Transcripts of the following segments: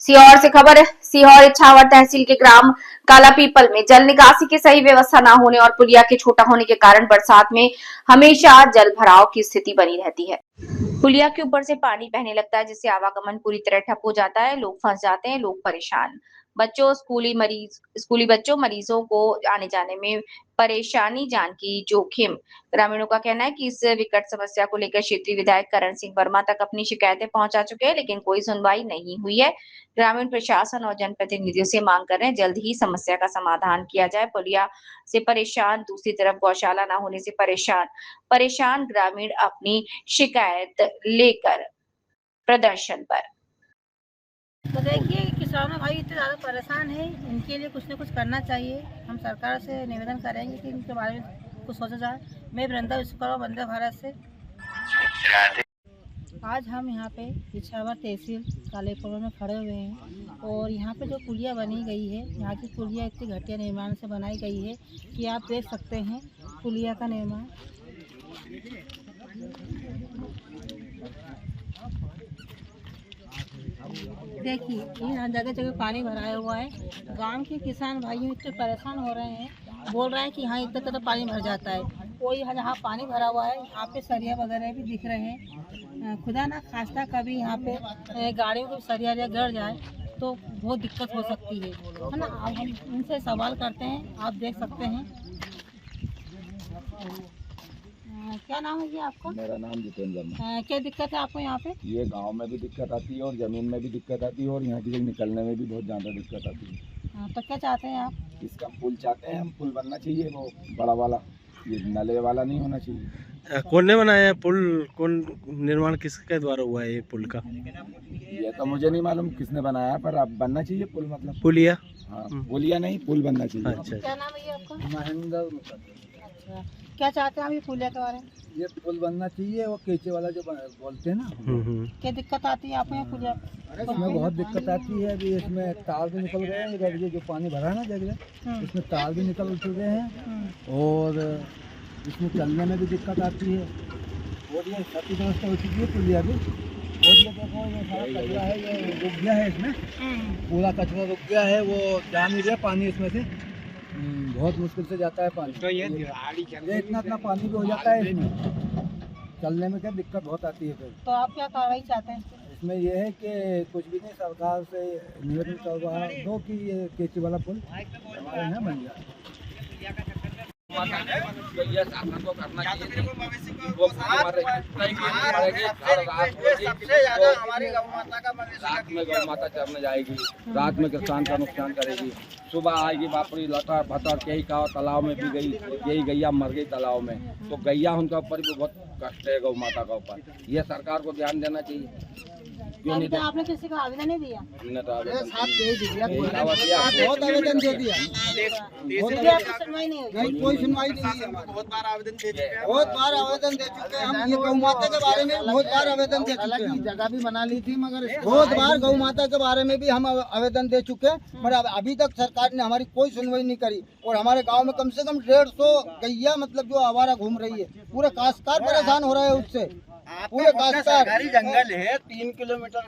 सीहोर से खबर है। सीहोर इछावर तहसील के ग्राम काला पीपल में जल निकासी की सही व्यवस्था न होने और पुलिया के छोटा होने के कारण बरसात में हमेशा जल भराव की स्थिति बनी रहती है। पुलिया के ऊपर से पानी बहने लगता है, जिससे आवागमन पूरी तरह ठप हो जाता है। लोग फंस जाते हैं, लोग परेशान। स्कूली बच्चों मरीजों को आने जाने में परेशानी, जान की जोखिम। ग्रामीणों का कहना है कि इस विकट समस्या को लेकर क्षेत्रीय विधायक करण सिंह वर्मा तक अपनी शिकायतें पहुंचा चुके हैं, लेकिन कोई सुनवाई नहीं हुई है। ग्रामीण प्रशासन और जनप्रतिनिधियों से मांग कर रहे हैं जल्द ही समस्या का समाधान किया जाए। पुलिया से परेशान, दूसरी तरफ गौशाला न होने से परेशान ग्रामीण अपनी शिकायत लेकर प्रदर्शन पर। तो देखिए, किसानों भाई इतने ज़्यादा परेशान हैं, इनके लिए कुछ न कुछ करना चाहिए। हम सरकार से निवेदन करेंगे कि इनके बारे में कुछ सोचा जाए। मैं वृंदा विश्वकर्मा वंदे भारत से। आज हम यहाँ पे इछावर तहसील कालेपुर में खड़े हुए हैं और यहाँ पे जो पुलिया बनी गई है, यहाँ की पुलिया इतनी घटिया निर्माण से बनाई गई है कि आप देख सकते हैं पुलिया का निर्माण। देखिए, यहाँ जगह जगह पानी भराया हुआ है। गांव के किसान भाइयों इतने परेशान हो रहे हैं, बोल रहे हैं कि यहाँ इतना ज़्यादा पानी भर जाता है। कोई जहाँ पानी भरा हुआ है यहाँ पे सरिया वगैरह भी दिख रहे हैं। खुदा ना खास्ता कभी यहाँ पे गाड़ियों को सरिया गड़ जाए तो बहुत दिक्कत हो सकती है ना। अब हम इनसे सवाल करते हैं, आप देख सकते हैं। क्या नाम है ये आपका? मेरा नाम जितेंद्र वर्मा। क्या दिक्कत है आपको यहाँ पे? ये गांव में भी दिक्कत आती है और ज़मीन में भी दिक्कत आती है और यहाँ की निकलने में भी बहुत ज़्यादा दिक्कत आती है। तो क्या चाहते हैं आप? इसका पुल चाहते हैं हम, पुल बनना चाहिए, वो बड़ा वाला, ये नले वाला नहीं होना चाहिए। कौन ने बनाया है पुल? कौन निर्माण किसके द्वारा हुआ है ये पुल का? ये तो मुझे नहीं मालूम किसने बनाया, पर अब बनना चाहिए पुल, मतलब पुलिया। हाँ, पुलिया नहीं, पुल बनना चाहिए। अच्छा। क्या नाम है ये आपका? महेंद्र। अच्छा, क्या चाहते हैं आप ये पुलिया के बारे में? ये पुल बनना चाहिए, वो केचे वाला जो बोलते हैं ना। क्या दिक्कत आती है आपको यहाँ पुलिया? इसमें बहुत दिक्कत आती है। अभी इसमें तार भी निकल गए हैं, इधर ये जो पानी भरा है ना जगह, इसमें तार भी निकल चुके हैं और इसमें चलने में भी दिक्कत आती है। और ये छत व्यवस्था हो चुकी है पुलिया भी। और ये देखो, ये सारा कचरा है, ये रुक गया है, इसमें पूरा कचरा रुक गया है, वो जा नहीं रहा पानी इसमें से। बहुत मुश्किल से जाता है पानी। तो ये इतना पानी भी हो जाता है इसमें, चलने में क्या दिक्कत बहुत आती है। फिर तो आप क्या कार्रवाई चाहते हैं? इसमें ये है कि कुछ भी नहीं, सरकार से निवेदन करवा दो कि ये केची वाला पुल हमारे यहाँ बन जाए। सबसे ज्यादा हमारी गौ माता का रात में गौ माता चरने जाएगी, रात में किसान का नुकसान करेगी, सुबह आएगी बापरी लटर भटर, यही कहा तालाब में भी गई, यही गैया मर गई तालाब में। तो गैया उनका ऊपर भी बहुत कष्ट है, गौ माता का ऊपर। यह सरकार को ध्यान देना चाहिए। क्यों नहीं? आपने किसी का आवेदन नहीं दिया? हमने तो आवेदन बहुत आवेदन दे दिया, सुनवाई नहीं हुई। कोई सुनवाई नहीं है। बहुत बार आवेदन दे चुके हैं, बहुत बार आवेदन दे चुके हैं हम। ये गौ माता के बारे में बहुत बार आवेदन दे चुके हैं। जगह भी बना ली थी, मगर बहुत बार गौ माता के बारे में भी हम आवेदन दे चुके हैं, मगर अभी तक सरकार ने हमारी कोई सुनवाई नहीं करी। और हमारे गांव में कम से कम 150 गैया, मतलब जो आवारा घूम रही है, पूरे काश्तकार परेशान हो रहा है उससे। पूरे सरकारी जंगल है, 3 किलोमीटर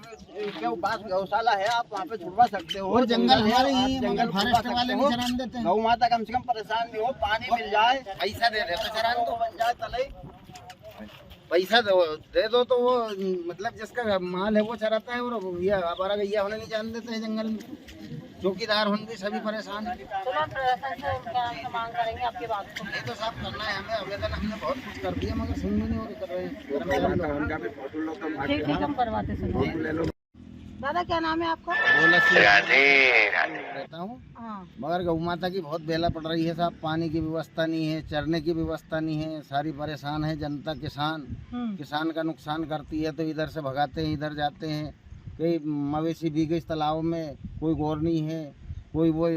के पास गौशाला है, आप वहाँ पे छुड़वा सकते हो। और जंगल हमारे ही है, जंगल फॉरेस्ट वाले भी चरान देते हैं। गौ माता कम से कम परेशान नहीं हो, पानी मिल जाए, पैसा दे दे तो चरान तो बन जाए, चले पैसा दे दो तो वो, मतलब जिसका माल है वो चराता है, और ये आवारा गैया होने नहीं जाने देते हैं जंगल में। चौकीदार होंगे सभी परेशान। चलो, प्रशासन से क्या मांग करेंगे आपकी बात को? ये तो साफ करना है हमें, आवेदन हमने बहुत कुछ कर दिया, मगर सुन भी नहीं हो कर रहे हैं। ठीक, हम करवाते सुनो। दादा क्या नाम है आपका? रहता हूँ, हाँ। मगर गौ माता की बहुत बेला पड़ रही है साहब। पानी की व्यवस्था नहीं है, चरने की व्यवस्था नहीं है, सारी परेशान है जनता। किसान का नुकसान करती है तो इधर से भगाते हैं, इधर जाते हैं। कई मवेशी भी गई तालाब में, कोई गौर नहीं है, कोई वो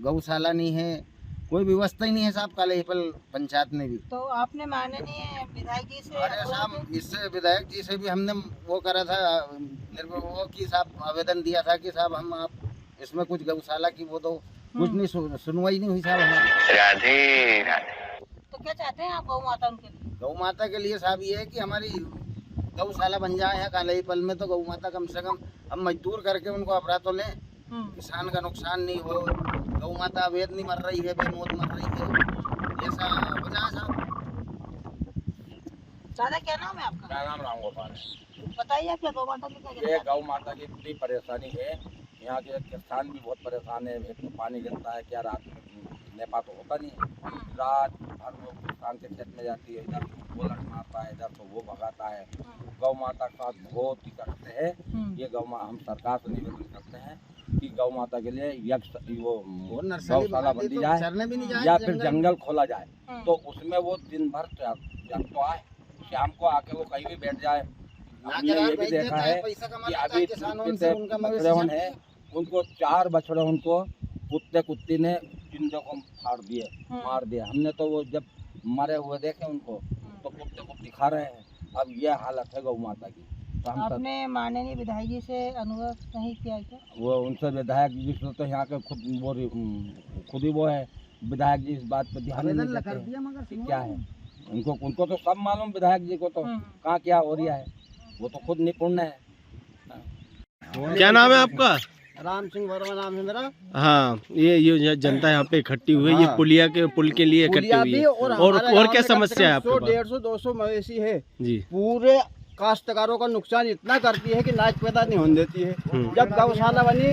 गौशाला नहीं है, कोई व्यवस्था ही नहीं है साहब। काले पीपल पंचायत में भी तो आपने माननीय विधायक जी से? अरे साहब, इससे विधायक जी से भी हमने वो करा था, वो की साहब आवेदन दिया था कि साहब हम आप इसमें कुछ गौशाला की वो दो, कुछ नहीं, सुनवाई नहीं हुई साहब हमारी। तो क्या चाहते हैं आप गौ माता उनके लिए? गौ माता के लिए साहब ये है कि हमारी गौशाला बन जाए है कालापीपल में, तो गौ माता कम से कम हम मजदूर करके उनको अपरा तो लें, किसान का नुकसान नहीं हो, गौ माता अवैध नहीं मर रही है, बेमौत मर रही है, ऐसा हो जाए साहब। दादा क्या नाम है आपका? मेरा नाम राम गोपाल है। बताइए आप क्या गौ माता की क्या ये गौ माता की बड़ी परेशानी है। यहाँ के किसान भी बहुत परेशान है। एक तो पानी गिरता है, क्या रात में नेपा तो होता नहीं है, रात भर वो किसान के खेत में जाती है, इधर वो लट मारता है, इधर तो वो भगाता है। गौ माता का बहुत ही कष्ट है। ये हम सरकार से निवेदन करते हैं कि गौ माता के लिए वो गौशाला बन दी जाए या फिर जंगल खोला जाए, तो उसमें वो दिन भर जब तो आए, शाम को आके वो कहीं भी बैठ जाए। हमने ये भी देखा है कि अभी बछड़े हैं, उनको 4 बछड़े उनको कुत्ती ने जिंदों को फाड़ दिए, मार दिए। हमने तो वो जब मरे हुए देखे उनको, तो कुत्ते खा रहे हैं। अब ये हालत है गौ माता की। तो हम आपने माननीय विधायक जी से अनुरोध नहीं किया क्या? वो उनसे विधायक जी से तो यहाँ के खुद ही वो है, विधायक जी इस बात पर ध्यान नहीं देते हैं क्या है। उनको तो सब मालूम, विधायक जी को तो कहाँ क्या हो रहा है, वो तो खुद निपुण है। क्या नाम है आपका? राम सिंह वर्मा नाम है मेरा। हाँ, ये जनता यहाँ पे इकट्ठी हुई है, ये पुल के लिए इकट्ठी हुई है। और क्या समस्या है आपके पास? 150-200 मवेशी है जी। पूरे काश्तकारों का नुकसान इतना करती है कि नाच पैदा नहीं होने देती है। जब गौशाला बनी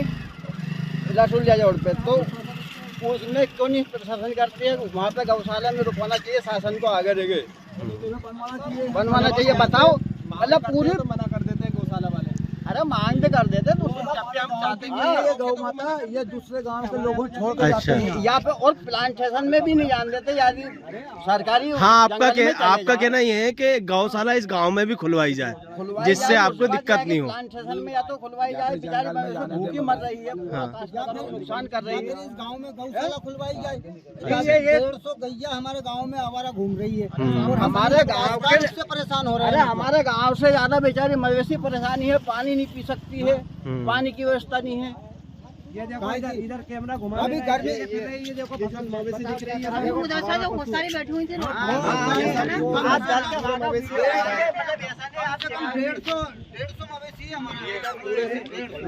रसुलिया जोड़ पे, तो उसमें क्यों नहीं प्रशासन करती है? वहाँ पे गौशाला में रुकवाना चाहिए, शासन को आगे देंगे बनवाना चाहिए। बताओ, मतलब पूरी मना कर देते हैं गौशाला वाले। अरे मांग कर देते तो हम चाहते हैं ये गौ माता ये दूसरे गांव के लोगों को छोड़ कर जाते हैं यहाँ पे, और प्लांटेशन में भी नहीं जान देते यदि सरकारी। हाँ, आपका कहना ये है कि गौशाला इस गांव में भी खुलवाई जाए, जिससे आपको दिक्कत नहीं हो। प्लांटेशन में या तो खुलवाई जाए, बेचारी भूखी मर रही है, नुकसान कर रही है। इस गाँव में गौशाला खुलवाई जाए। 150 गैया हमारे गाँव में आवारा घूम रही है और हमारे गाँव से परेशान हो रहे हैं। हमारे गाँव से ज्यादा बेचारी मवेशी परेशानी है, पानी नहीं पी सकती है, पानी की व्यवस्था नहीं है। ये देखो इधर कैमरा घुमा, अभी गर्मी ये देखो मवेशी दिख रही है, उधर से जो बहुत सारी बैठी हुई थी ना, 150 मवेशी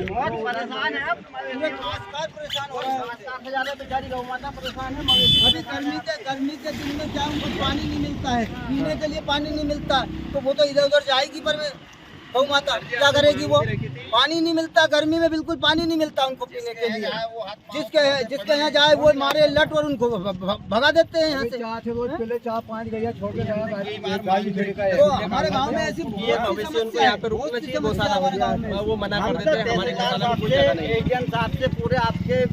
बहुत परेशान है। परेशान हो रहा है, ज्यादा बेचारी गौ माता परेशान है। अभी गर्मी के दिन में क्या उनको पानी नहीं मिलता है, पीने के लिए पानी नहीं मिलता, तो वो तो इधर उधर जाएगी, पर गौ माता क्या करेगी? वो पानी नहीं मिलता, गर्मी में बिल्कुल पानी नहीं मिलता उनको पीने के लिए। जिसके यहाँ जाए वो मारे लट और उनको भगा देते हैं यहाँ से। पहले 4-5 गैया छोड़ के तो हमारे गांव में ऐसी उनको यहाँ पे रुकना चाहिए गौशाला, वो मना कर देते हैं। हमारे साहब से पूरे आपके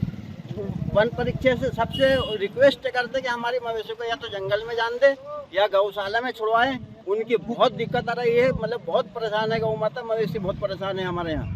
वन परीक्षा से सबसे रिक्वेस्ट करते कि हमारी मवेशी को या तो जंगल में जान दे या गौशाला में छुड़वाएं। उनकी बहुत दिक्कत आ रही है, मतलब बहुत परेशान है गौ माता, मवेशी बहुत परेशान है हमारे यहाँ।